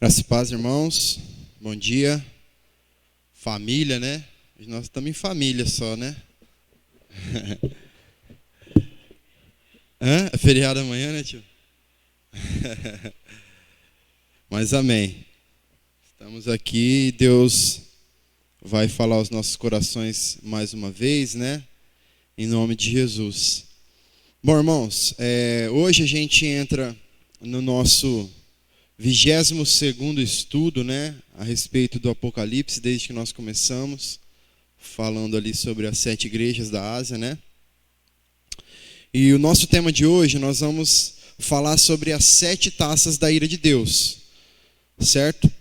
Graça e paz, irmãos. Bom dia. Família, né? Nós estamos em família só, né? É feriado amanhã, né, tio? Mas amém. Estamos aqui e Deus vai falar aos nossos corações mais uma vez, né? Em nome de Jesus. Bom, irmãos, hoje a gente entra no nosso 22º estudo, né, a respeito do Apocalipse, desde que nós começamos, falando ali sobre as 7 igrejas da Ásia, né? E o nosso tema de hoje, nós vamos falar sobre as 7 taças da ira de Deus, certo?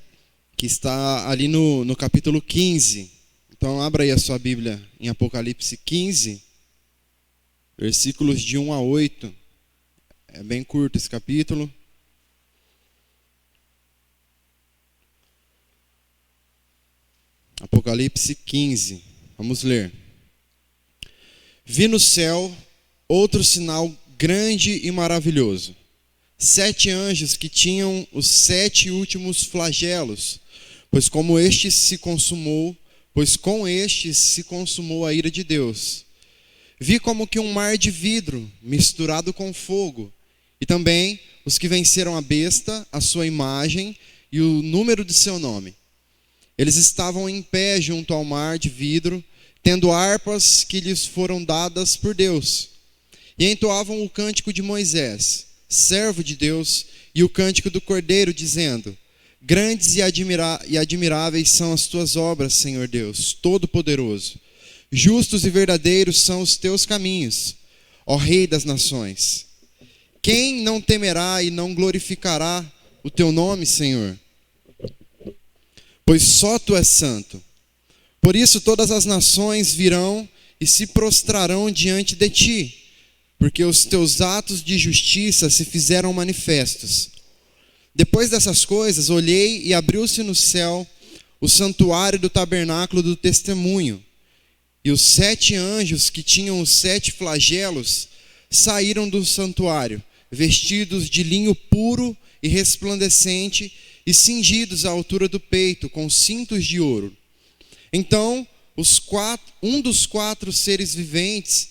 Que está ali no capítulo 15. Então, abra aí a sua Bíblia em Apocalipse 15, versículos de 1 a 8. É bem curto esse capítulo. Apocalipse 15, vamos ler. Vi no céu outro sinal grande e maravilhoso. 7 anjos que tinham os 7 últimos flagelos, pois com estes se consumou a ira de Deus. Vi como que um mar de vidro misturado com fogo, e também os que venceram a besta, a sua imagem e o número de seu nome. Eles estavam em pé junto ao mar de vidro, tendo harpas que lhes foram dadas por Deus. E entoavam o cântico de Moisés, servo de Deus, e o cântico do Cordeiro, dizendo: Grandes e admiráveis são as tuas obras, Senhor Deus, Todo-Poderoso. Justos e verdadeiros são os teus caminhos, ó Rei das nações. Quem não temerá e não glorificará o teu nome, Senhor? Pois só tu és santo. Por isso todas as nações virão e se prostrarão diante de ti, porque os teus atos de justiça se fizeram manifestos. Depois dessas coisas, olhei e abriu-se no céu o santuário do tabernáculo do testemunho. E os 7 anjos que tinham os 7 flagelos saíram do santuário, vestidos de linho puro e resplandecente, e cingidos à altura do peito com cintos de ouro. Então um dos 4 seres viventes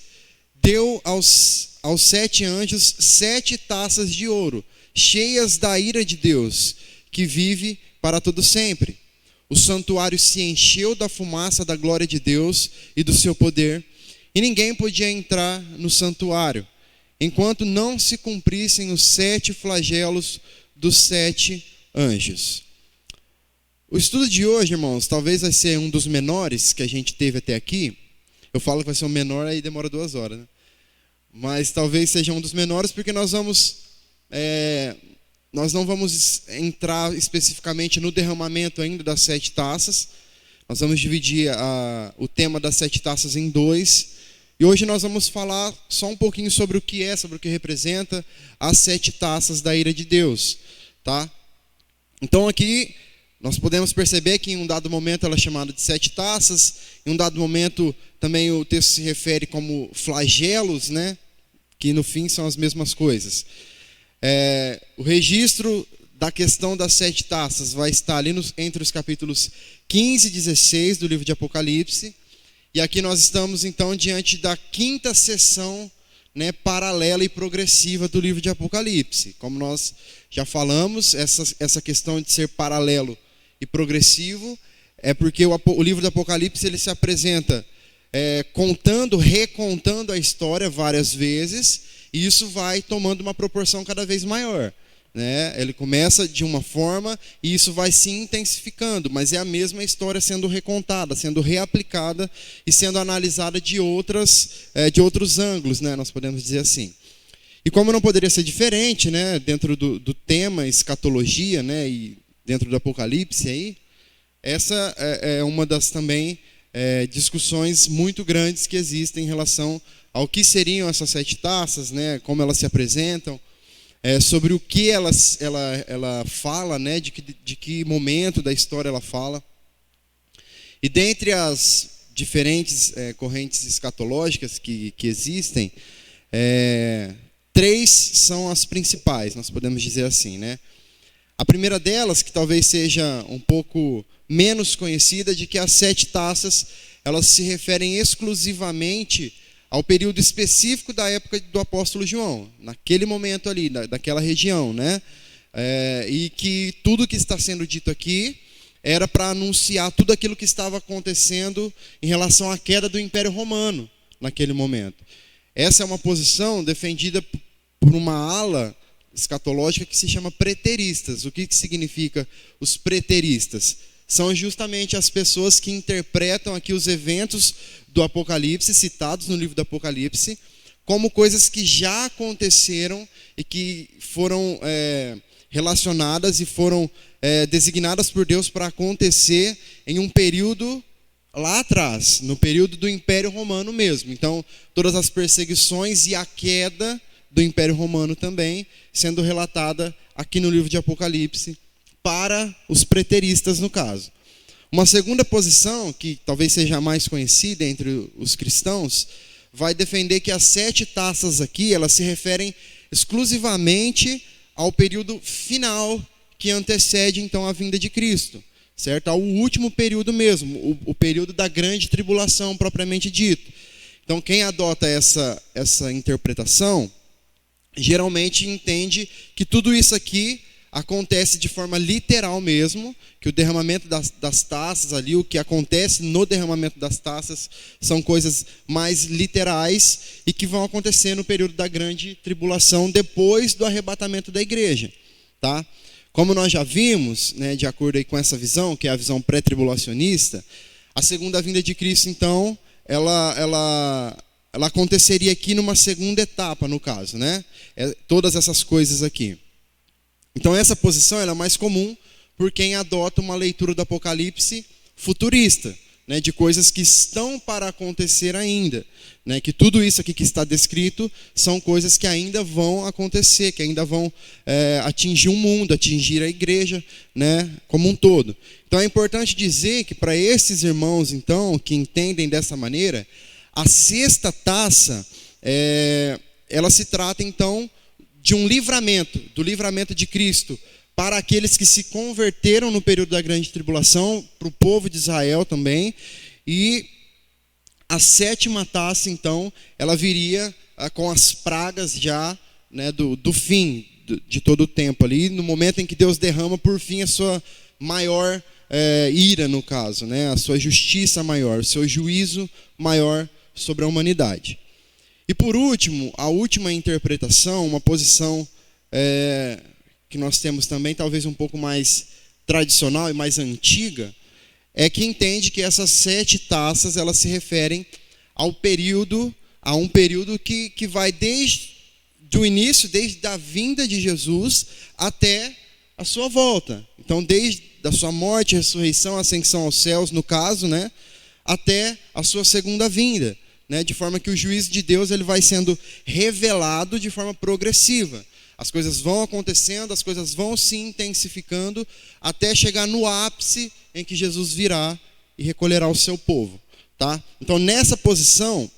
deu aos 7 anjos 7 taças de ouro, cheias da ira de Deus, que vive para todo sempre. O santuário se encheu da fumaça da glória de Deus e do seu poder, e ninguém podia entrar no santuário, enquanto não se cumprissem os 7 flagelos dos 7 anjos. O estudo de hoje, irmãos, talvez vai ser um dos menores que a gente teve até aqui. Eu falo que vai ser um menor, aí demora 2 horas, né? Mas talvez seja um dos menores, porque nós não vamos entrar especificamente no derramamento ainda das 7 taças. Nós vamos dividir o tema das 7 taças em 2. E hoje nós vamos falar só um pouquinho sobre o que representa as 7 taças da ira de Deus, tá? Então aqui nós podemos perceber que em um dado momento ela é chamada de 7 taças, em um dado momento também o texto se refere como flagelos, né? Que no fim são as mesmas coisas. O registro da questão das 7 taças vai estar ali entre os capítulos 15 e 16 do livro de Apocalipse. E aqui nós estamos então diante da 5ª sessão, né, paralela e progressiva do livro de Apocalipse. Como nós já falamos, essa questão de ser paralelo e progressivo é porque o livro do Apocalipse ele se apresenta recontando a história várias vezes, e isso vai tomando uma proporção cada vez maior, né? Ele começa de uma forma e isso vai se intensificando, mas é a mesma história sendo recontada, sendo reaplicada e sendo analisada de outros ângulos, né? Nós podemos dizer assim. E como não poderia ser diferente, né? Dentro do tema escatologia, né? E dentro do Apocalipse aí, essa é uma das também discussões muito grandes que existem em relação ao que seriam essas 7 taças, né? Como elas se apresentam. Sobre o que ela fala, né, de que momento da história ela fala. E dentre as diferentes correntes escatológicas que existem, 3 são as principais, nós podemos dizer assim, né? A primeira delas, que talvez seja um pouco menos conhecida, de que as 7 taças, elas se referem exclusivamente ao período específico da época do apóstolo João, naquele momento ali, daquela região, né? E que tudo que está sendo dito aqui era para anunciar tudo aquilo que estava acontecendo em relação à queda do Império Romano naquele momento. Essa é uma posição defendida por uma ala escatológica que se chama preteristas. O que significa os preteristas? São justamente as pessoas que interpretam aqui os eventos do Apocalipse, citados no livro do Apocalipse, como coisas que já aconteceram e que foram relacionadas e foram designadas por Deus para acontecer em um período lá atrás, no período do Império Romano mesmo. Então, todas as perseguições e a queda do Império Romano também sendo relatada aqui no livro de Apocalipse para os preteristas, no caso. Uma segunda posição, que talvez seja a mais conhecida entre os cristãos, vai defender que as 7 taças aqui, elas se referem exclusivamente ao período final que antecede, então, a vinda de Cristo, certo? Ao último período mesmo, o período da grande tribulação, propriamente dito. Então, quem adota essa interpretação, geralmente entende que tudo isso aqui acontece de forma literal mesmo, que o derramamento das taças ali, o que acontece no derramamento das taças, são coisas mais literais e que vão acontecer no período da grande tribulação, depois do arrebatamento da igreja, tá? Como nós já vimos, né, de acordo aí com essa visão, que é a visão pré-tribulacionista, a segunda vinda de Cristo, então, ela aconteceria aqui numa segunda etapa, no caso, né? Todas essas coisas aqui. Então, essa posição ela é mais comum por quem adota uma leitura do Apocalipse futurista, né, de coisas que estão para acontecer ainda, né, que tudo isso aqui que está descrito são coisas que ainda vão acontecer, que ainda vão atingir o mundo, atingir a igreja, né, como um todo. Então, é importante dizer que para esses irmãos, então, que entendem dessa maneira, a 6ª taça, ela se trata, então, de um livramento, do livramento de Cristo para aqueles que se converteram no período da grande tribulação, para o povo de Israel também. E a 7ª taça, então, ela viria com as pragas já, né, do fim de todo o tempo ali, no momento em que Deus derrama por fim a sua maior ira, no caso, né, a sua justiça maior, o seu juízo maior sobre a humanidade. E por último, a última interpretação, uma posição que nós temos também, talvez um pouco mais tradicional e mais antiga, é que entende que essas 7 taças, elas se referem a um período que vai desde o início, desde a vinda de Jesus até a sua volta. Então, desde a sua morte, ressurreição, ascensão aos céus, no caso, né, até a sua segunda vinda. Né, de forma que o juízo de Deus ele vai sendo revelado de forma progressiva. As coisas vão acontecendo, as coisas vão se intensificando, até chegar no ápice em que Jesus virá e recolherá o seu povo. Tá? Então, nessa posição,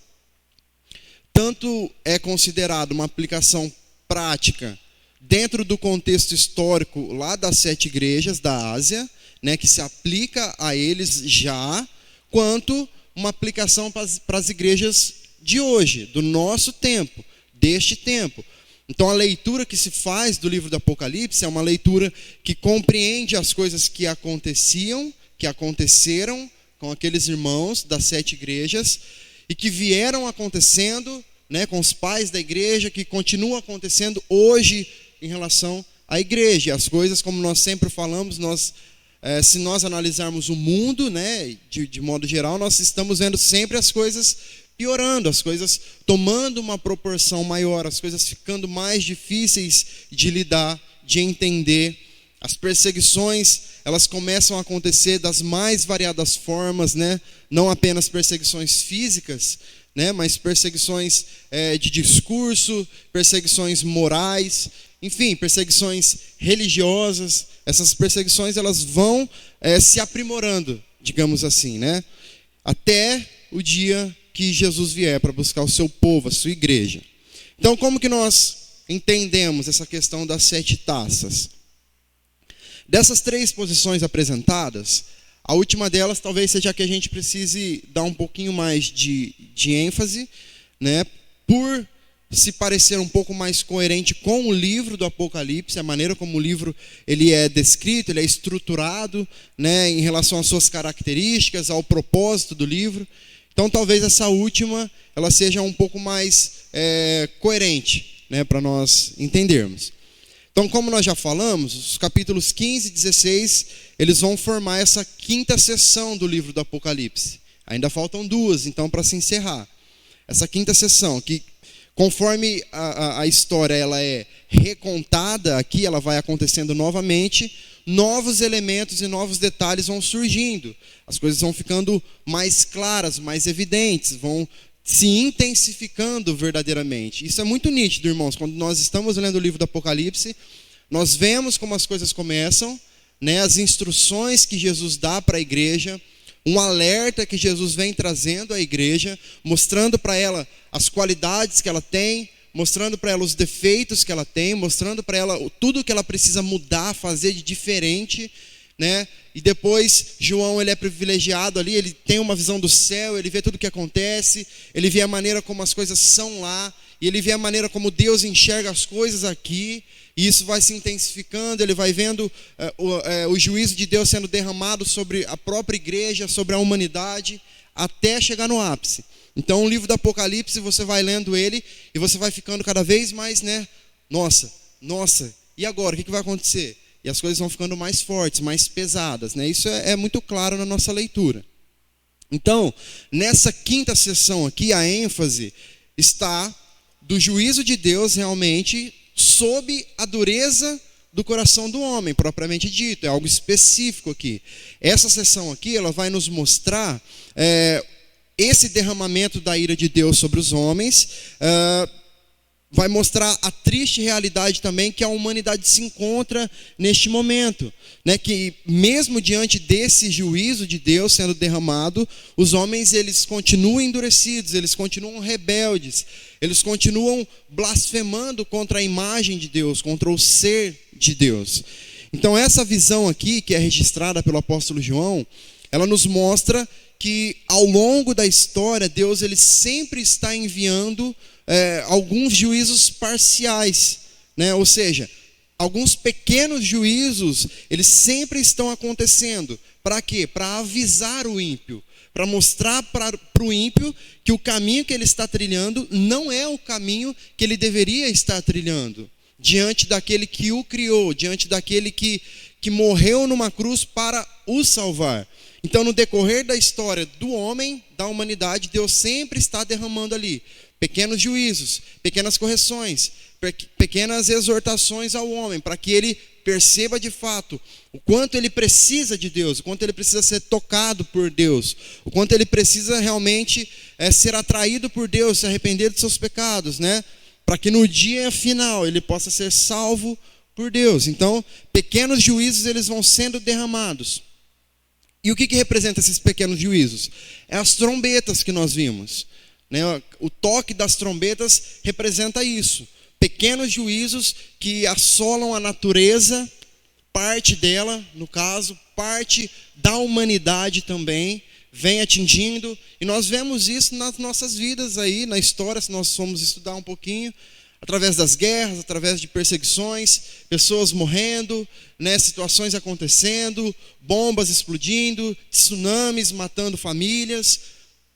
tanto é considerado uma aplicação prática dentro do contexto histórico lá das 7 igrejas da Ásia, né, que se aplica a eles já, quanto uma aplicação para as igrejas de hoje, do nosso tempo, deste tempo. Então, a leitura que se faz do livro do Apocalipse é uma leitura que compreende as coisas que aconteceram com aqueles irmãos das 7 igrejas e que vieram acontecendo, né, com os pais da igreja, que continuam acontecendo hoje em relação à igreja. E as coisas, como nós sempre falamos, se nós analisarmos o mundo, né, de modo geral, nós estamos vendo sempre as coisas piorando, as coisas tomando uma proporção maior, as coisas ficando mais difíceis de lidar, de entender. As perseguições, elas começam a acontecer das mais variadas formas, né? Não apenas perseguições físicas, né, mas perseguições de discurso, perseguições morais, enfim, perseguições religiosas. Essas perseguições elas vão se aprimorando, digamos assim, né, até o dia que Jesus vier para buscar o seu povo, a sua igreja. Então, como que nós entendemos essa questão das 7 taças? Dessas três posições apresentadas, a última delas talvez seja a que a gente precise dar um pouquinho mais de ênfase, né? Por se parecer um pouco mais coerente com o livro do Apocalipse, a maneira como o livro ele é descrito, ele é estruturado, né, em relação às suas características, ao propósito do livro. Então talvez essa última ela seja um pouco mais coerente, né, para nós entendermos. Então, como nós já falamos, os capítulos 15 e 16, eles vão formar essa quinta seção do livro do Apocalipse. Ainda faltam duas, então, para se encerrar. Essa quinta seção, que conforme a história ela é recontada aqui, ela vai acontecendo novamente, novos elementos e novos detalhes vão surgindo. As coisas vão ficando mais claras, mais evidentes, vão se intensificando verdadeiramente. Isso é muito nítido, irmãos. Quando nós estamos lendo o livro do Apocalipse, nós vemos como as coisas começam, né, as instruções que Jesus dá para a igreja, um alerta que Jesus vem trazendo à igreja, mostrando para ela as qualidades que ela tem, mostrando para ela os defeitos que ela tem, mostrando para ela tudo que ela precisa mudar, fazer de diferente, né? E depois João, ele é privilegiado ali, ele tem uma visão do céu, ele vê tudo o que acontece, ele vê a maneira como as coisas são lá, e ele vê a maneira como Deus enxerga as coisas aqui, e isso vai se intensificando, ele vai vendo o juízo de Deus sendo derramado sobre a própria igreja, sobre a humanidade, até chegar no ápice. Então o livro do Apocalipse, você vai lendo ele, e você vai ficando cada vez mais, né? Nossa, e agora, o que vai acontecer? E as coisas vão ficando mais fortes, mais pesadas, né? Isso é muito claro na nossa leitura. Então, nessa quinta sessão aqui, a ênfase está do juízo de Deus realmente sob a dureza do coração do homem, propriamente dito. É algo específico aqui. Essa sessão aqui, ela vai nos mostrar esse derramamento da ira de Deus sobre os homens, vai mostrar a triste realidade também que a humanidade se encontra neste momento, né? Que mesmo diante desse juízo de Deus sendo derramado, os homens eles continuam endurecidos, eles continuam rebeldes, eles continuam blasfemando contra a imagem de Deus, contra o ser de Deus. Então essa visão aqui, que é registrada pelo apóstolo João, ela nos mostra que ao longo da história, Deus ele sempre está enviando alguns juízos parciais, né? Ou seja, alguns pequenos juízos, eles sempre estão acontecendo. Para quê? Para avisar o ímpio, para mostrar para o ímpio que o caminho que ele está trilhando não é o caminho que ele deveria estar trilhando, diante daquele que o criou, diante daquele que morreu numa cruz para o salvar. Então, no decorrer da história do homem, da humanidade, Deus sempre está derramando ali pequenos juízos, pequenas correções, pequenas exortações ao homem, para que ele perceba de fato o quanto ele precisa de Deus, o quanto ele precisa ser tocado por Deus, o quanto ele precisa realmente ser atraído por Deus, se arrepender dos seus pecados, né? Para que no dia final ele possa ser salvo por Deus. Então, pequenos juízos eles vão sendo derramados. E o que representa esses pequenos juízos? É as trombetas que nós vimos, né? O toque das trombetas representa isso. Pequenos juízos que assolam a natureza, parte dela, no caso, parte da humanidade também, vem atingindo. E nós vemos isso nas nossas vidas aí, na história, se nós formos estudar um pouquinho, através das guerras, através de perseguições, pessoas morrendo, né, situações acontecendo, bombas explodindo, tsunamis matando famílias,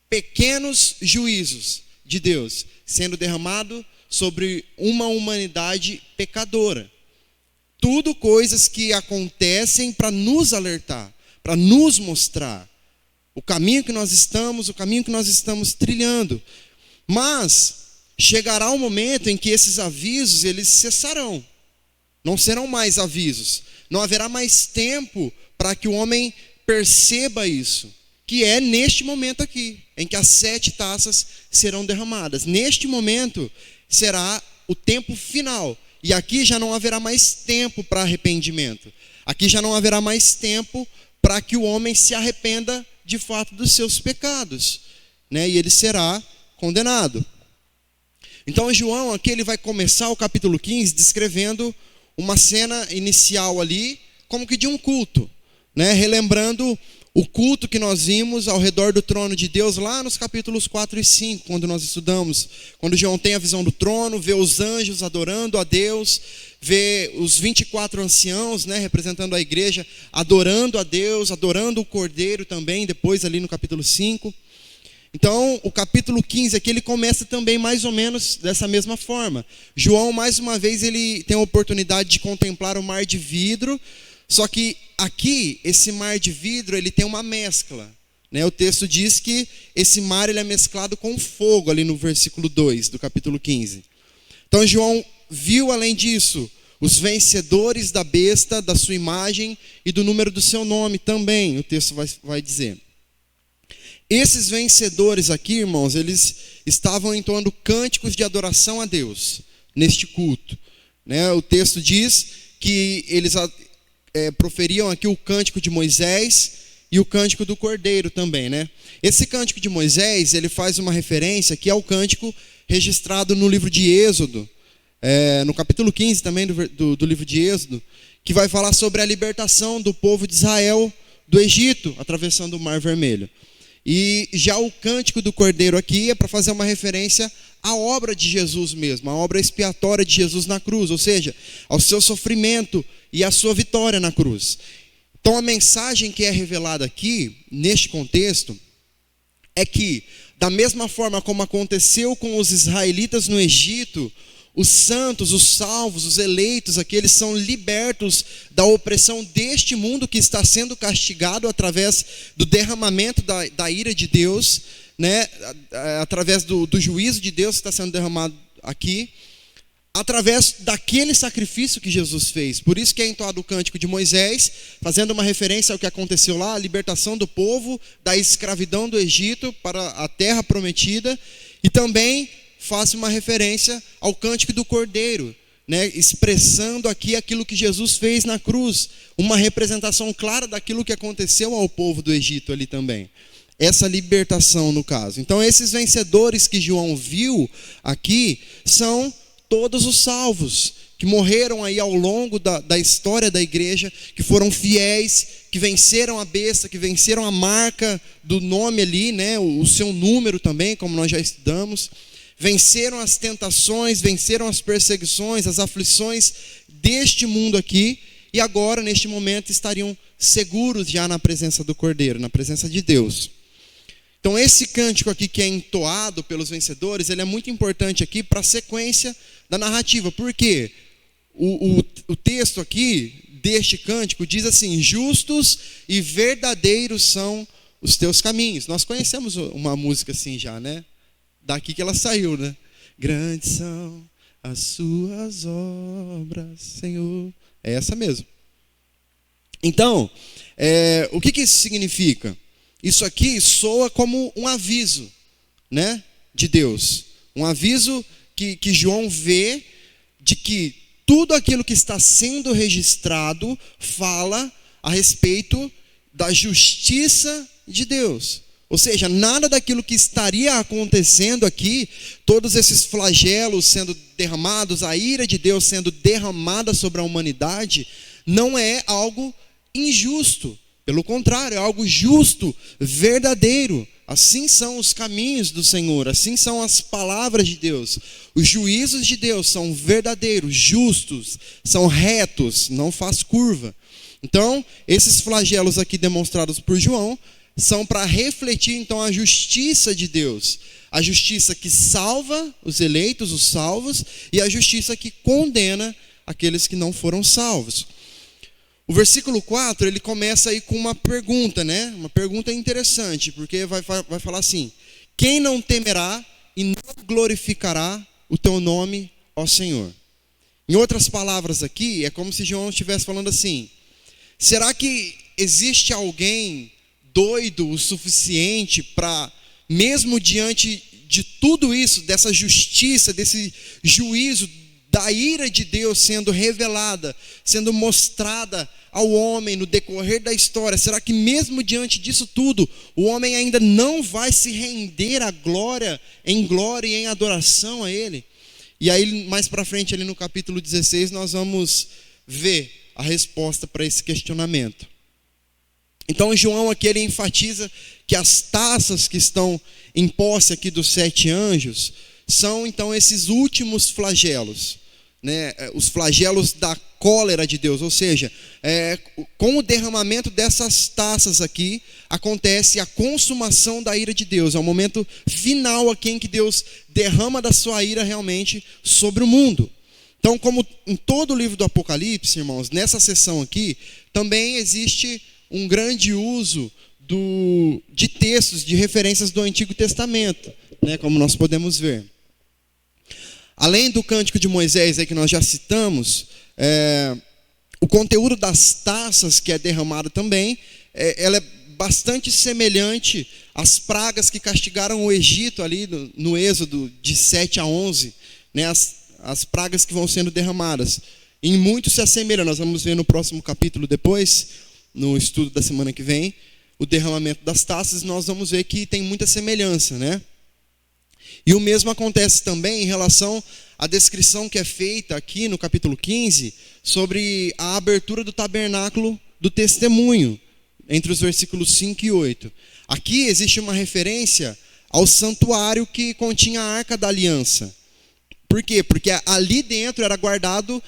pequenos juízos de Deus sendo derramado sobre uma humanidade pecadora. Tudo coisas que acontecem para nos alertar, para nos mostrar o caminho que nós estamos, o caminho que nós estamos trilhando. Mas chegará um momento em que esses avisos eles cessarão. Não serão mais avisos. Não haverá mais tempo para que o homem perceba isso, que é neste momento aqui, em que as 7 taças serão derramadas. Neste momento será o tempo final. E aqui já não haverá mais tempo para arrependimento. Aqui já não haverá mais tempo para que o homem se arrependa de fato dos seus pecados, né? E ele será condenado. Então João aqui ele vai começar o capítulo 15 descrevendo uma cena inicial ali, como que de um culto, né? Relembrando o culto que nós vimos ao redor do trono de Deus lá nos capítulos 4 e 5, quando nós estudamos, quando João tem a visão do trono, vê os anjos adorando a Deus, vê os 24 anciãos, né, representando a igreja, adorando a Deus, adorando o Cordeiro também, depois ali no capítulo 5. Então, o capítulo 15 aqui, ele começa também mais ou menos dessa mesma forma. João, mais uma vez, ele tem a oportunidade de contemplar o mar de vidro, só que aqui, esse mar de vidro, ele tem uma mescla, né? O texto diz que esse mar ele é mesclado com fogo, ali no versículo 2 do capítulo 15. Então, João viu, além disso, os vencedores da besta, da sua imagem e do número do seu nome também, o texto vai dizer. Esses vencedores aqui, irmãos, eles estavam entoando cânticos de adoração a Deus, neste culto, né? O texto diz que eles proferiam aqui o cântico de Moisés e o cântico do Cordeiro também, né? Esse cântico de Moisés, ele faz uma referência que é o cântico registrado no livro de Êxodo, no capítulo 15 também do livro de Êxodo, que vai falar sobre a libertação do povo de Israel do Egito, atravessando o Mar Vermelho. E já o cântico do Cordeiro aqui é para fazer uma referência à obra de Jesus mesmo, à obra expiatória de Jesus na cruz, ou seja, ao seu sofrimento e à sua vitória na cruz. Então a mensagem que é revelada aqui, neste contexto, é que, da mesma forma como aconteceu com os israelitas no Egito, os santos, os salvos, os eleitos, aqueles são libertos da opressão deste mundo que está sendo castigado através do derramamento da ira de Deus, né? Através do juízo de Deus que está sendo derramado aqui, através daquele sacrifício que Jesus fez. Por isso que é entoado o cântico de Moisés, fazendo uma referência ao que aconteceu lá, a libertação do povo da escravidão do Egito para a terra prometida, e também faz uma referência ao cântico do Cordeiro, né, expressando aqui aquilo que Jesus fez na cruz, uma representação clara daquilo que aconteceu ao povo do Egito ali também. Essa libertação no caso. Então esses vencedores que João viu aqui são todos os salvos, que morreram aí ao longo da história da igreja, que foram fiéis, que venceram a besta, que venceram a marca do nome ali, né, o seu número também, como nós já estudamos. Venceram as tentações, venceram as perseguições, as aflições deste mundo aqui, e agora, neste momento, estariam seguros já na presença do Cordeiro, na presença de Deus. Então, esse cântico aqui que é entoado pelos vencedores, ele é muito importante aqui para a sequência da narrativa. Por quê? O texto aqui deste cântico diz assim: justos e verdadeiros são os teus caminhos. Nós conhecemos uma música assim já, né? Daqui que ela saiu, né? Grandes são as suas obras, Senhor. É essa mesmo. Então, o que isso significa? Isso aqui soa como um aviso, né, de Deus. Um aviso que João vê de que tudo aquilo que está sendo registrado fala a respeito da justiça de Deus. Ou seja, nada daquilo que estaria acontecendo aqui, todos esses flagelos sendo derramados, a ira de Deus sendo derramada sobre a humanidade, não é algo injusto. Pelo contrário, é algo justo, verdadeiro. Assim são os caminhos do Senhor, assim são as palavras de Deus. Os juízos de Deus são verdadeiros, justos, são retos, não faz curva. Então, esses flagelos aqui demonstrados por João são para refletir então a justiça de Deus, a justiça que salva os eleitos, os salvos, e a justiça que condena aqueles que não foram salvos. O versículo 4, ele começa aí com uma pergunta, né? Uma pergunta interessante, porque vai falar assim: quem não temerá e não glorificará o teu nome, ó Senhor? Em outras palavras aqui, é como se João estivesse falando assim: será que existe alguém doido o suficiente para, mesmo diante de tudo isso, dessa justiça, desse juízo, da ira de Deus sendo revelada, sendo mostrada ao homem no decorrer da história, será que mesmo diante disso tudo, o homem ainda não vai se render à glória e em adoração a Ele? E aí mais para frente ali no capítulo 16 nós vamos ver a resposta para esse questionamento. Então João aqui ele enfatiza que as taças que estão em posse aqui dos 7 anjos são então esses últimos flagelos, né? Os flagelos da cólera de Deus, ou seja, com o derramamento dessas taças aqui, acontece a consumação da ira de Deus, é o momento final aqui em que Deus derrama da sua ira realmente sobre o mundo. Então, como em todo o livro do Apocalipse, irmãos, nessa seção aqui, também existe um grande uso de textos, de referências do Antigo Testamento, né, como nós podemos ver. Além do Cântico de Moisés aí que nós já citamos, o conteúdo das taças que é derramado também, ela é bastante semelhante às pragas que castigaram o Egito ali no Êxodo de 7 a 11, né, as pragas que vão sendo derramadas. Em muito se assemelha, nós vamos ver no próximo capítulo depois, no estudo da semana que vem, o derramamento das taças, nós vamos ver que tem muita semelhança, né? E o mesmo acontece também em relação à descrição que é feita aqui no capítulo 15 sobre a abertura do tabernáculo do testemunho, entre os versículos 5 e 8. Aqui existe uma referência ao santuário que continha a Arca da Aliança. Por quê? Porque ali dentro era guardado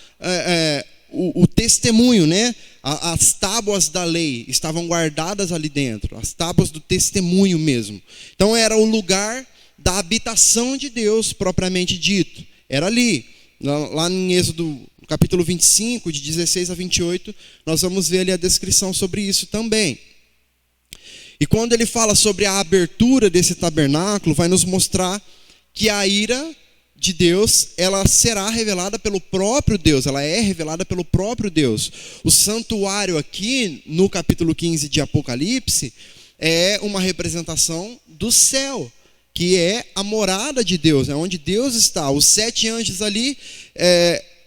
o testemunho, né? As tábuas da lei estavam guardadas ali dentro, as tábuas do testemunho mesmo. Então era o lugar da habitação de Deus propriamente dito. Era ali, lá em Êxodo capítulo 25, de 16 a 28, nós vamos ver ali a descrição sobre isso também. E quando ele fala sobre a abertura desse tabernáculo, vai nos mostrar que a ira de Deus, ela será revelada pelo próprio Deus, ela é revelada pelo próprio Deus. O santuário aqui, no capítulo 15 de Apocalipse, é uma representação do céu, que é a morada de Deus, é onde Deus está. Os 7 anjos ali,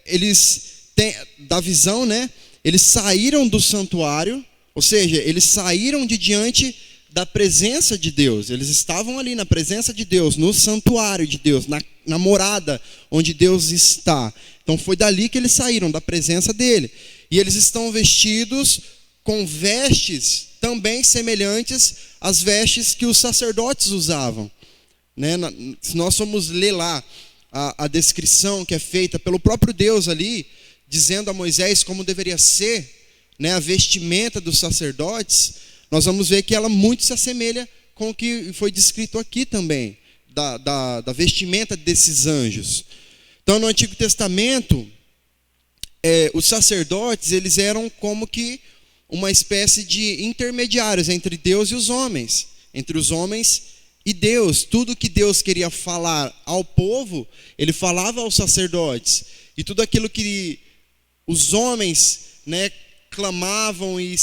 eles têm, da visão, né? Eles saíram do santuário, ou seja, eles saíram de diante da presença de Deus. Eles estavam ali na presença de Deus, no santuário de Deus, na morada onde Deus está. Então foi dali que eles saíram, da presença dele. E eles estão vestidos com vestes também semelhantes às vestes que os sacerdotes usavam, né? Se nós formos ler lá a descrição que é feita pelo próprio Deus ali, dizendo a Moisés como deveria ser, né, a vestimenta dos sacerdotes, nós vamos ver que ela muito se assemelha com o que foi descrito aqui também, da vestimenta desses anjos. Então, no Antigo Testamento, os sacerdotes, eles eram como que uma espécie de intermediários entre Deus e os homens, entre os homens e Deus. Tudo que Deus queria falar ao povo, ele falava aos sacerdotes. E tudo aquilo que os homens, né, clamavam e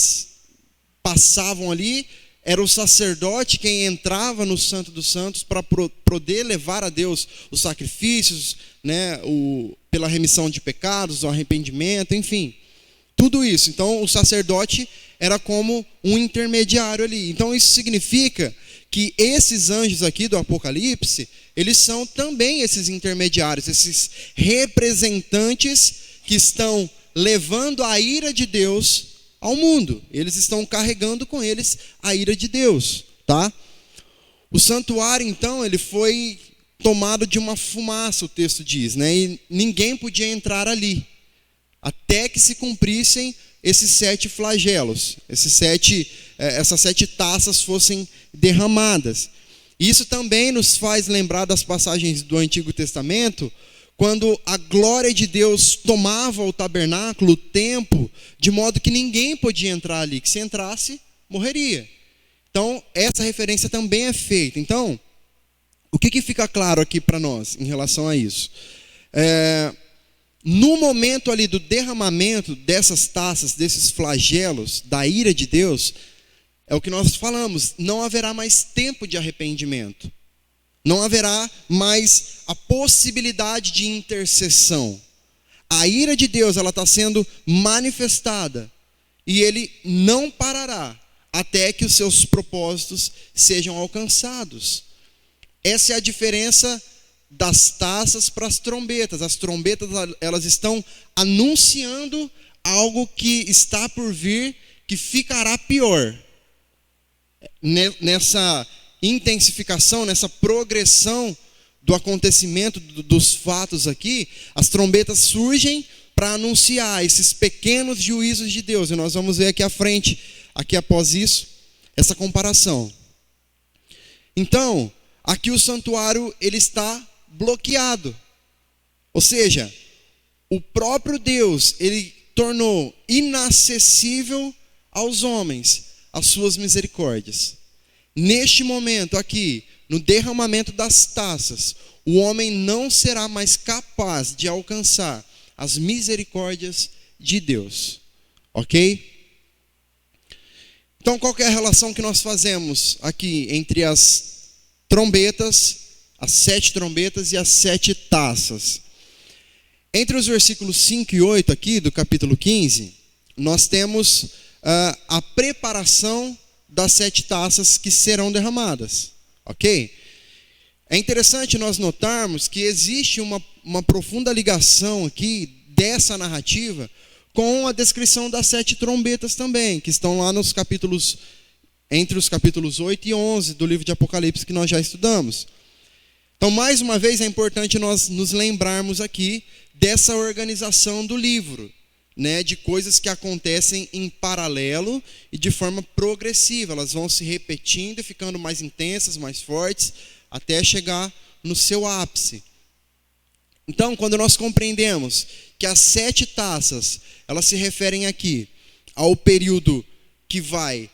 passavam ali, era o sacerdote quem entrava no Santo dos Santos para poder levar a Deus os sacrifícios, né, pela remissão de pecados, o arrependimento, enfim, tudo isso. Então o sacerdote era como um intermediário ali. Então isso significa que esses anjos aqui do Apocalipse, eles são também esses intermediários, esses representantes que estão levando a ira de Deus ao mundo. Eles estão carregando com eles a ira de Deus, tá? O santuário, então, ele foi tomado de uma fumaça, o texto diz, né? E ninguém podia entrar ali, até que se cumprissem esses 7 flagelos, essas 7 taças fossem derramadas. Isso também nos faz lembrar das passagens do Antigo Testamento, quando a glória de Deus tomava o tabernáculo, o templo, de modo que ninguém podia entrar ali, que se entrasse, morreria. Então, essa referência também é feita. Então, o que fica claro aqui para nós em relação a isso? No momento ali do derramamento dessas taças, desses flagelos, da ira de Deus, é o que nós falamos, não haverá mais tempo de arrependimento. Não haverá mais a possibilidade de intercessão. A ira de Deus, ela está sendo manifestada. E ele não parará até que os seus propósitos sejam alcançados. Essa é a diferença das taças para as trombetas. As trombetas, elas estão anunciando algo que está por vir, que ficará pior. Nessa intensificação, nessa progressão do acontecimento dos fatos aqui, as trombetas surgem para anunciar esses pequenos juízos de Deus. E nós vamos ver aqui à frente, aqui após isso, essa comparação. Então, aqui o santuário ele está bloqueado. Ou seja, o próprio Deus, ele tornou inacessível aos homens as suas misericórdias. Neste momento aqui, no derramamento das taças, o homem não será mais capaz de alcançar as misericórdias de Deus. Ok? Então, qual que é a relação que nós fazemos aqui entre as trombetas, as 7 trombetas e as 7 taças? Entre os versículos 5 e 8 aqui do capítulo 15, nós temos a preparação das 7 taças que serão derramadas. Ok? É interessante nós notarmos que existe uma profunda ligação aqui dessa narrativa com a descrição das 7 trombetas também, que estão lá nos capítulos, entre os capítulos 8 e 11 do livro de Apocalipse que nós já estudamos. Então, mais uma vez, é importante nós nos lembrarmos aqui dessa organização do livro, né, de coisas que acontecem em paralelo e de forma progressiva. Elas vão se repetindo e ficando mais intensas, mais fortes, até chegar no seu ápice. Então, quando nós compreendemos que as 7 taças, elas se referem aqui ao período que vai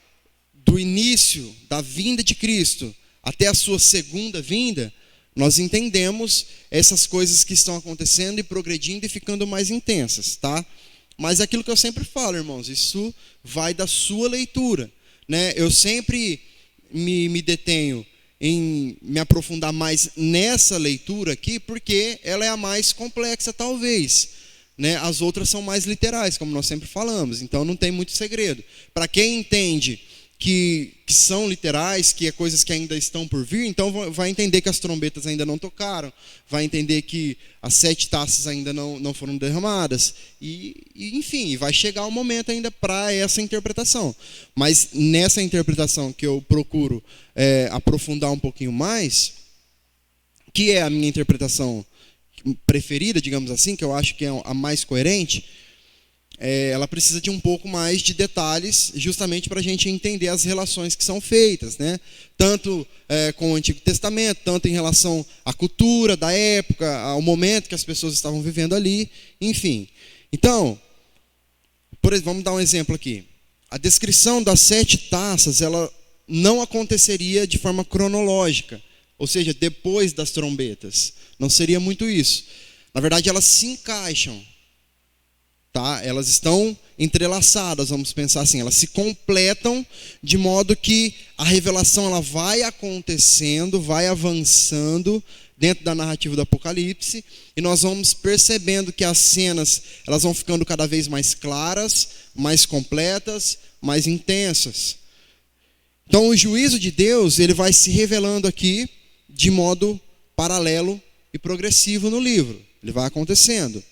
do início da vinda de Cristo até a sua segunda vinda, nós entendemos essas coisas que estão acontecendo e progredindo e ficando mais intensas, tá? Mas aquilo que eu sempre falo, irmãos, isso vai da sua leitura, né? Eu sempre me detenho em me aprofundar mais nessa leitura aqui, porque ela é a mais complexa, talvez, né? As outras são mais literais, como nós sempre falamos, então não tem muito segredo. Para quem entende que são literais, que é coisas que ainda estão por vir, então vai entender que as trombetas ainda não tocaram, vai entender que as 7 taças ainda não foram derramadas, e enfim, vai chegar o momento ainda para essa interpretação. Mas nessa interpretação que eu procuro aprofundar um pouquinho mais, que é a minha interpretação preferida, digamos assim, que eu acho que é a mais coerente, ela precisa de um pouco mais de detalhes, justamente para a gente entender as relações que são feitas, né? Tanto com o Antigo Testamento, tanto em relação à cultura da época, ao momento que as pessoas estavam vivendo ali, enfim. Então, vamos dar um exemplo aqui. A descrição das 7 taças, ela não aconteceria de forma cronológica, ou seja, depois das trombetas. Não seria muito isso. Na verdade, elas se encaixam. Tá? Elas estão entrelaçadas, vamos pensar assim, elas se completam de modo que a revelação ela vai acontecendo, vai avançando dentro da narrativa do Apocalipse, e nós vamos percebendo que as cenas elas vão ficando cada vez mais claras, mais completas, mais intensas. Então o juízo de Deus ele vai se revelando aqui de modo paralelo e progressivo no livro, ele vai acontecendo.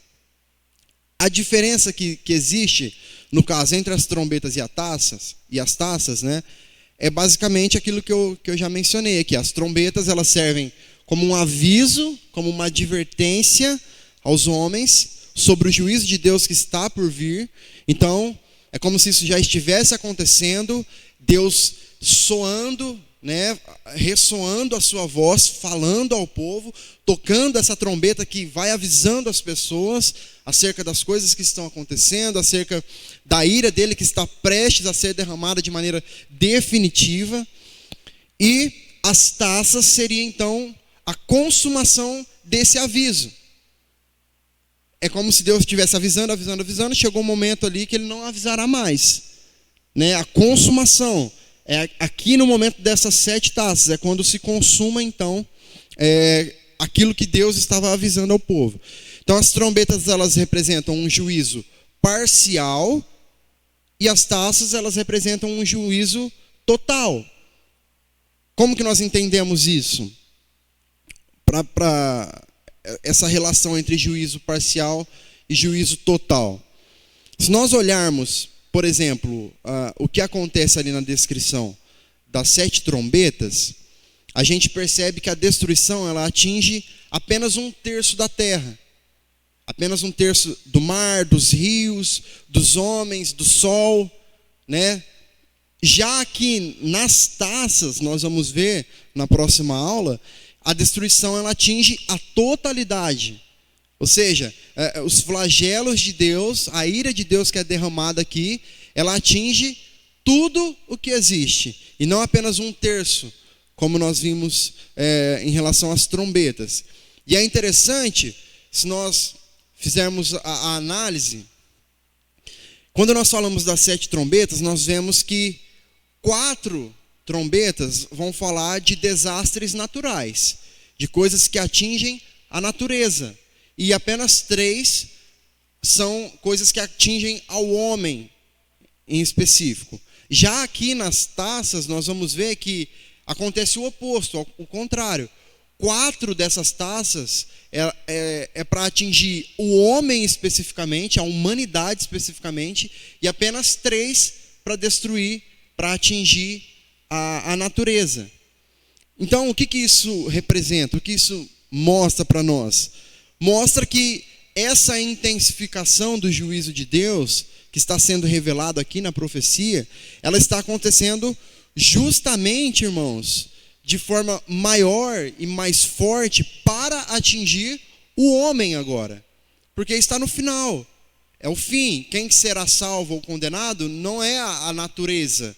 A diferença que existe, no caso, entre as trombetas e as taças, né, é basicamente aquilo que eu já mencionei aqui. As trombetas elas servem como um aviso, como uma advertência aos homens sobre o juízo de Deus que está por vir. Então, é como se isso já estivesse acontecendo, Deus soando, né, ressoando a sua voz, falando ao povo, tocando essa trombeta que vai avisando as pessoas acerca das coisas que estão acontecendo, acerca da ira dele que está prestes a ser derramada de maneira definitiva. E as taças seriam então a consumação desse aviso. É como se Deus estivesse avisando, chegou um momento ali que ele não avisará mais, né? A consumação é aqui no momento dessas 7 taças, é quando se consuma então aquilo que Deus estava avisando ao povo. Então as trombetas elas representam um juízo parcial e as taças elas representam um juízo total. Como que nós entendemos isso? Para essa relação entre juízo parcial e juízo total. Se nós olharmos, por exemplo, o que acontece ali na descrição das 7 trombetas, a gente percebe que a destruição ela atinge apenas 1/3 da terra. Apenas 1/3 do mar, dos rios, dos homens, do sol, né? Já aqui nas taças, nós vamos ver na próxima aula, a destruição ela atinge a totalidade. Ou seja, os flagelos de Deus, a ira de Deus que é derramada aqui, ela atinge tudo o que existe. E não apenas 1/3, como nós vimos em relação às trombetas. E é interessante, se nós fizermos a análise, quando nós falamos das 7 trombetas, nós vemos que 4 trombetas vão falar de desastres naturais, de coisas que atingem a natureza. E apenas 3 são coisas que atingem ao homem em específico. Já aqui nas taças, nós vamos ver que acontece o oposto, o contrário. 4 dessas taças é para atingir o homem especificamente, a humanidade especificamente, e apenas 3 para destruir, para atingir a natureza. Então, o que isso representa? O que isso mostra para nós? Mostra que essa intensificação do juízo de Deus, que está sendo revelado aqui na profecia, ela está acontecendo justamente, irmãos, de forma maior e mais forte para atingir o homem agora. Porque está no final. É o fim. Quem será salvo ou condenado não é a natureza,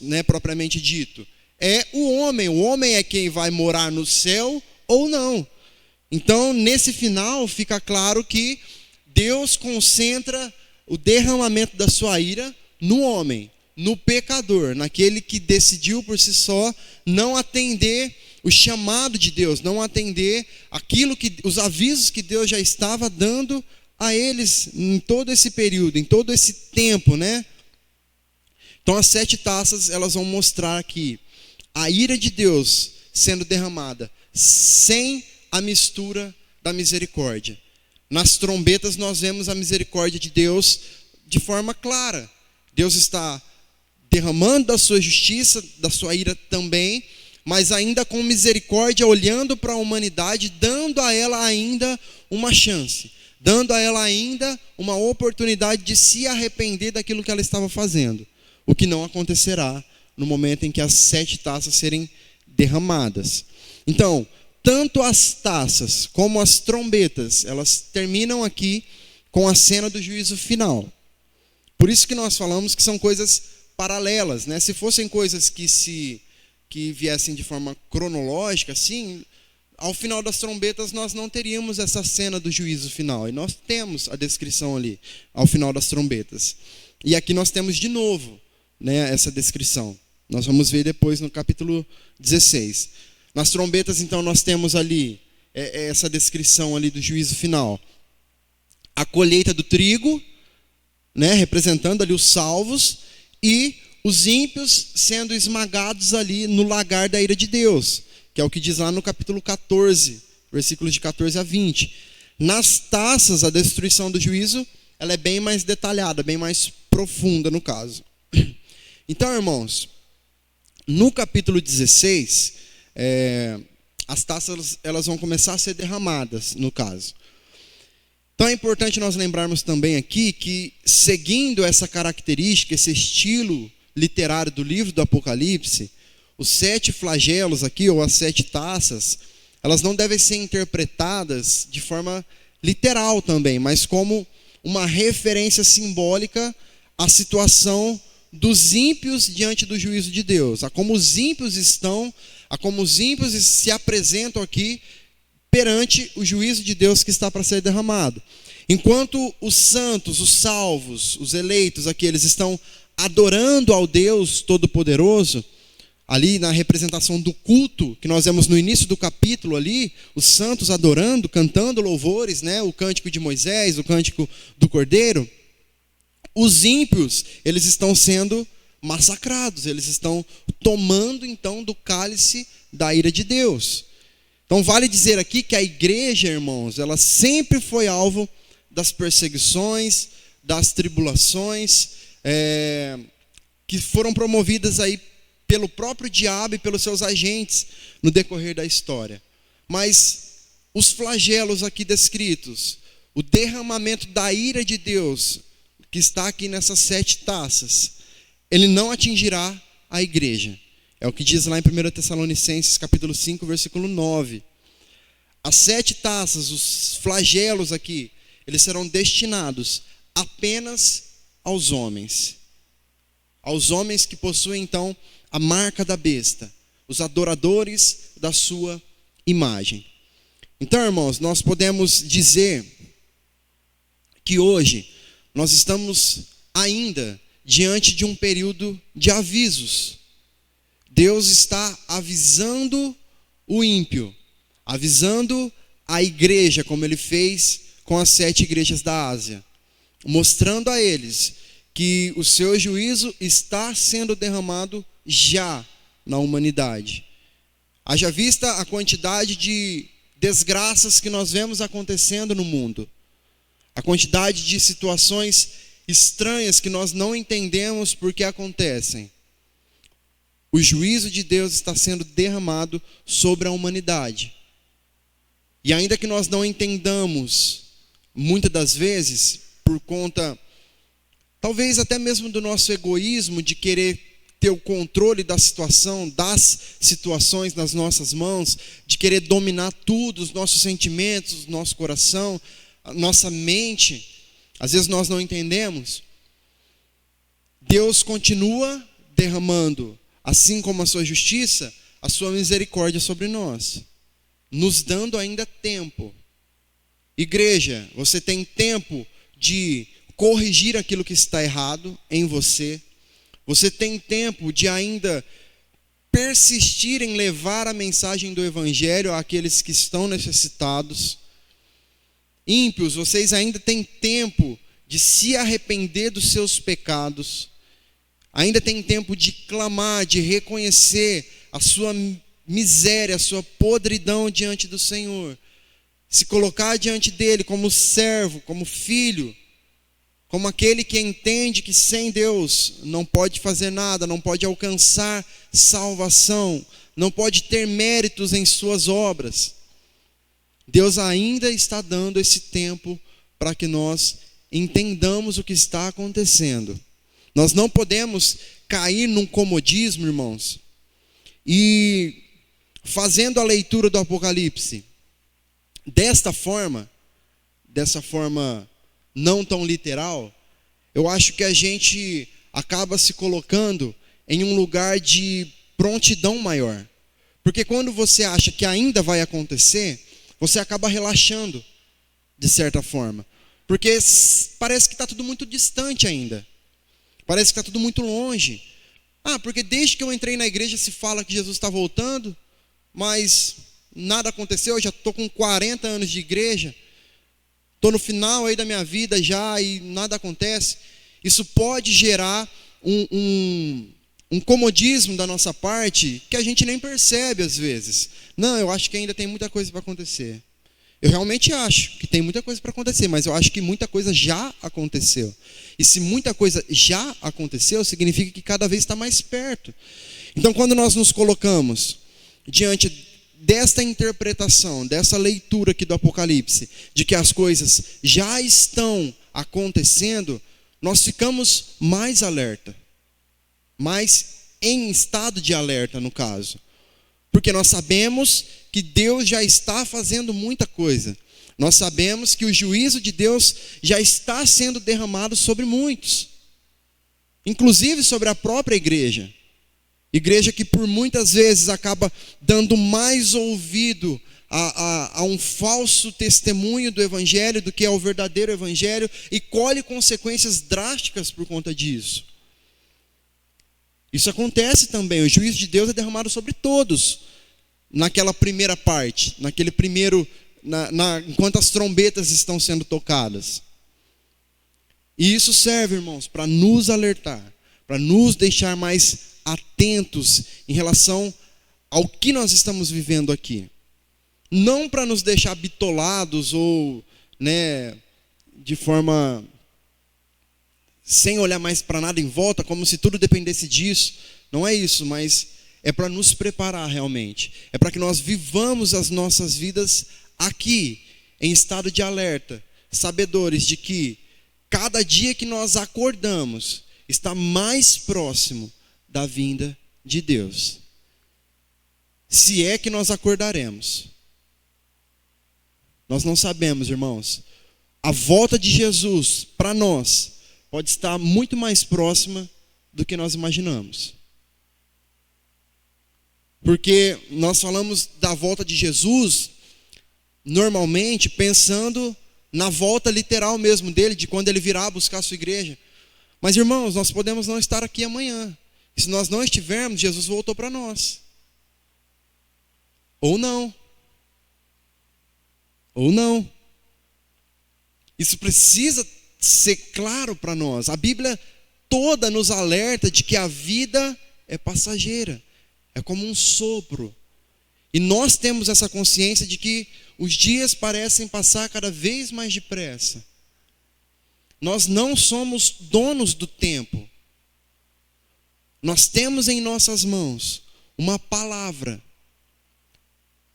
né, propriamente dito. É o homem. O homem é quem vai morar no céu ou não. Então, nesse final, fica claro que Deus concentra o derramamento da sua ira no homem, no pecador, naquele que decidiu por si só não atender o chamado de Deus, não atender os avisos que Deus já estava dando a eles em todo esse período, em todo esse tempo, né? Então, as 7 taças, elas vão mostrar aqui a ira de Deus sendo derramada sem a mistura da misericórdia. Nas trombetas nós vemos a misericórdia de Deus de forma clara. Deus está derramando da sua justiça, da sua ira também, mas ainda com misericórdia, olhando para a humanidade, dando a ela ainda uma chance, dando a ela ainda uma oportunidade de se arrepender daquilo que ela estava fazendo. O que não acontecerá no momento em que as 7 taças serem derramadas. Então, tanto as taças como as trombetas, elas terminam aqui com a cena do juízo final. Por isso que nós falamos que são coisas paralelas, né? Se fossem coisas que viessem de forma cronológica, assim, ao final das trombetas nós não teríamos essa cena do juízo final. E nós temos a descrição ali, ao final das trombetas. E aqui nós temos de novo, né, essa descrição. Nós vamos ver depois no capítulo 16. Nas trombetas, então, nós temos ali essa descrição ali do juízo final. A colheita do trigo, né, representando ali os salvos, e os ímpios sendo esmagados ali no lagar da ira de Deus, que é o que diz lá no capítulo 14, versículos de 14 a 20. Nas taças, a destruição do juízo, ela é bem mais detalhada, bem mais profunda no caso. Então, irmãos, no capítulo 16... as taças elas vão começar a ser derramadas, no caso. Então é importante nós lembrarmos também aqui que, seguindo essa característica, esse estilo literário do livro do Apocalipse, os 7 flagelos aqui, ou as 7 taças, elas não devem ser interpretadas de forma literal também, mas como uma referência simbólica à situação dos ímpios diante do juízo de Deus, a como os ímpios estão, a como os ímpios se apresentam aqui perante o juízo de Deus que está para ser derramado. Enquanto os santos, os salvos, os eleitos aqui, eles estão adorando ao Deus Todo-Poderoso, ali na representação do culto, que nós vemos no início do capítulo ali, os santos adorando, cantando louvores, né? O cântico de Moisés, o cântico do Cordeiro. Os ímpios, eles estão sendo massacrados, eles estão tomando então do cálice da ira de Deus. Então vale dizer aqui que a igreja, irmãos, ela sempre foi alvo das perseguições, das tribulações que foram promovidas aí pelo próprio diabo e pelos seus agentes no decorrer da história. Mas os flagelos aqui descritos, o derramamento da ira de Deus, que está aqui nessas 7 taças, ele não atingirá a igreja. É o que diz lá em 1 Tessalonicenses, capítulo 5, versículo 9. As 7 taças, os flagelos aqui, eles serão destinados apenas aos homens. Aos homens que possuem, então, a marca da besta, os adoradores da sua imagem. Então, irmãos, nós podemos dizer que hoje nós estamos ainda diante de um período de avisos. Deus está avisando o ímpio, avisando a igreja, como ele fez com as 7 igrejas da Ásia, mostrando a eles que o seu juízo está sendo derramado já na humanidade. Haja vista a quantidade de desgraças que nós vemos acontecendo no mundo, a quantidade de situações estranhas que nós não entendemos por que acontecem. O juízo de Deus está sendo derramado sobre a humanidade. E ainda que nós não entendamos, muitas das vezes, por conta, talvez até mesmo do nosso egoísmo, de querer ter o controle da situação, das situações nas nossas mãos, de querer dominar tudo, os nossos sentimentos, o nosso coração, a nossa mente, às vezes nós não entendemos. Deus continua derramando, assim como a sua justiça, a sua misericórdia sobre nós, nos dando ainda tempo. Igreja, você tem tempo de corrigir aquilo que está errado em você. Você tem tempo de ainda persistir em levar a mensagem do Evangelho àqueles que estão necessitados. Ímpios, vocês ainda têm tempo de se arrepender dos seus pecados. Ainda tem tempo de clamar, de reconhecer a sua miséria, a sua podridão diante do Senhor. Se colocar diante dele como servo, como filho, como aquele que entende que sem Deus não pode fazer nada, não pode alcançar salvação, não pode ter méritos em suas obras. Deus ainda está dando esse tempo para que nós entendamos o que está acontecendo. Nós não podemos cair num comodismo, irmãos, e fazendo a leitura do Apocalipse dessa forma não tão literal, eu acho que a gente acaba se colocando em um lugar de prontidão maior. Porque quando você acha que ainda vai acontecer, você acaba relaxando, de certa forma. Porque parece que está tudo muito distante ainda. Parece que está tudo muito longe. Porque desde que eu entrei na igreja se fala que Jesus está voltando, mas nada aconteceu, eu já estou com 40 anos de igreja. Estou no final aí da minha vida já e nada acontece. Isso pode gerar um comodismo da nossa parte que a gente nem percebe às vezes. Não, eu acho que ainda tem muita coisa para acontecer. Eu realmente acho que tem muita coisa para acontecer, mas eu acho que muita coisa já aconteceu. E se muita coisa já aconteceu, significa que cada vez está mais perto. Então, quando nós nos colocamos diante desta interpretação, dessa leitura aqui do Apocalipse, de que as coisas já estão acontecendo, nós ficamos mais alerta, mais em estado de alerta no caso, porque nós sabemos que Deus já está fazendo muita coisa, nós sabemos que o juízo de Deus já está sendo derramado sobre muitos, inclusive sobre a própria igreja. Igreja que por muitas vezes acaba dando mais ouvido a um falso testemunho do Evangelho do que ao verdadeiro Evangelho e colhe consequências drásticas por conta disso. Isso acontece também, o juízo de Deus é derramado sobre todos, naquela primeira parte, naquele primeiro, enquanto as trombetas estão sendo tocadas. E isso serve, irmãos, para nos alertar, para nos deixar mais atentos em relação ao que nós estamos vivendo aqui. Não para nos deixar bitolados ou, de forma sem olhar mais para nada em volta, como se tudo dependesse disso. Não é isso, mas é para nos preparar realmente. É para que nós vivamos as nossas vidas aqui, em estado de alerta, sabedores de que cada dia que nós acordamos está mais próximo da vinda de Deus. Se é que nós acordaremos. Nós não sabemos, irmãos. A volta de Jesus para nós pode estar muito mais próxima do que nós imaginamos. Porque nós falamos da volta de Jesus normalmente pensando na volta literal mesmo dele, de quando ele virá buscar a sua igreja. Mas, irmãos, nós podemos não estar aqui amanhã. E se nós não estivermos, Jesus voltou para nós. Ou não. Ou não. Isso precisa ser claro para nós. A Bíblia toda nos alerta de que a vida é passageira. É como um sopro. E nós temos essa consciência de que os dias parecem passar cada vez mais depressa. Nós não somos donos do tempo. Nós temos em nossas mãos uma palavra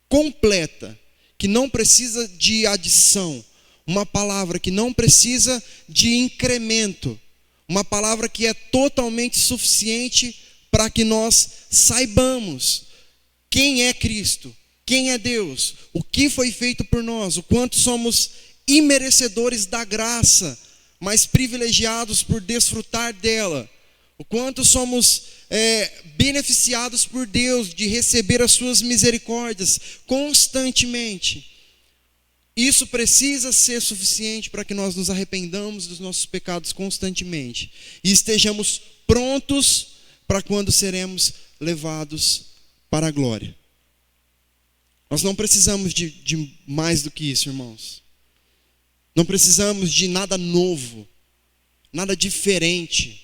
completa, que não precisa de adição, uma palavra que não precisa de incremento, uma palavra que é totalmente suficiente para que nós saibamos quem é Cristo, quem é Deus, o que foi feito por nós, o quanto somos imerecedores da graça, mas privilegiados por desfrutar dela, o quanto somos beneficiados por Deus de receber as suas misericórdias constantemente. Isso precisa ser suficiente para que nós nos arrependamos dos nossos pecados constantemente e estejamos prontos para quando seremos levados para a glória. Nós não precisamos de mais do que isso, irmãos. Não precisamos de nada novo, nada diferente.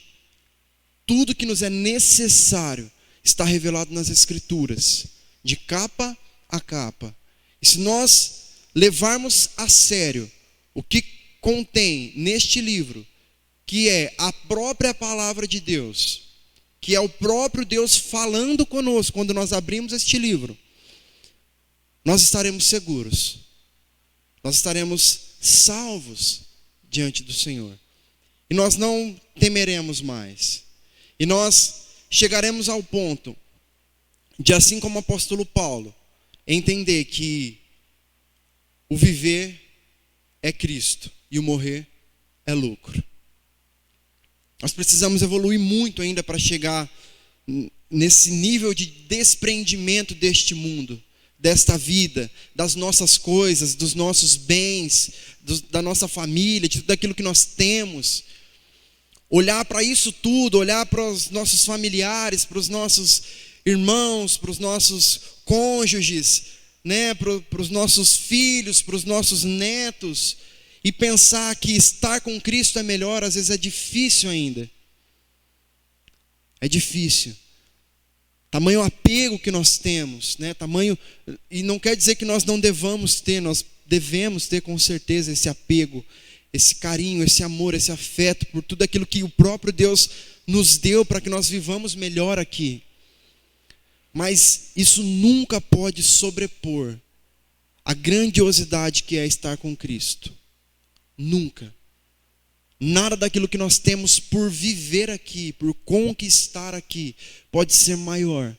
Tudo que nos é necessário está revelado nas Escrituras, de capa a capa. E se nós levarmos a sério o que contém neste livro, que é a própria palavra de Deus, que é o próprio Deus falando conosco quando nós abrimos este livro, nós estaremos seguros, nós estaremos salvos diante do Senhor. E nós não temeremos mais. E nós chegaremos ao ponto de, assim como o apóstolo Paulo, entender que o viver é Cristo e o morrer é lucro. Nós precisamos evoluir muito ainda para chegar nesse nível de desprendimento deste mundo, desta vida, das nossas coisas, dos nossos bens, da nossa família, de tudo aquilo que nós temos. Olhar para isso tudo, olhar para os nossos familiares, para os nossos irmãos, para os nossos cônjuges, né, para os nossos filhos, para os nossos netos, e pensar que estar com Cristo é melhor, às vezes é difícil ainda. É difícil. Tamanho apego que nós temos, né? E não quer dizer que nós não devamos ter, nós devemos ter com certeza esse apego, esse carinho, esse amor, esse afeto por tudo aquilo que o próprio Deus nos deu para que nós vivamos melhor aqui. Mas isso nunca pode sobrepor a grandiosidade que é estar com Cristo. Nunca. Nada daquilo que nós temos por viver aqui, por conquistar aqui, pode ser maior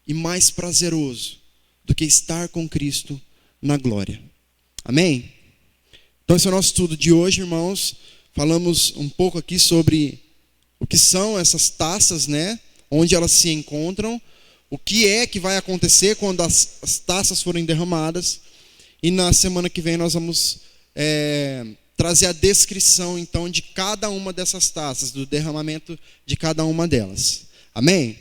e mais prazeroso do que estar com Cristo na glória. Amém? Então esse é o nosso estudo de hoje, irmãos. Falamos um pouco aqui sobre o que são essas taças, né? Onde elas se encontram, o que é que vai acontecer quando as taças forem derramadas. E na semana que vem nós vamos trazer a descrição, então, de cada uma dessas taças, do derramamento de cada uma delas. Amém?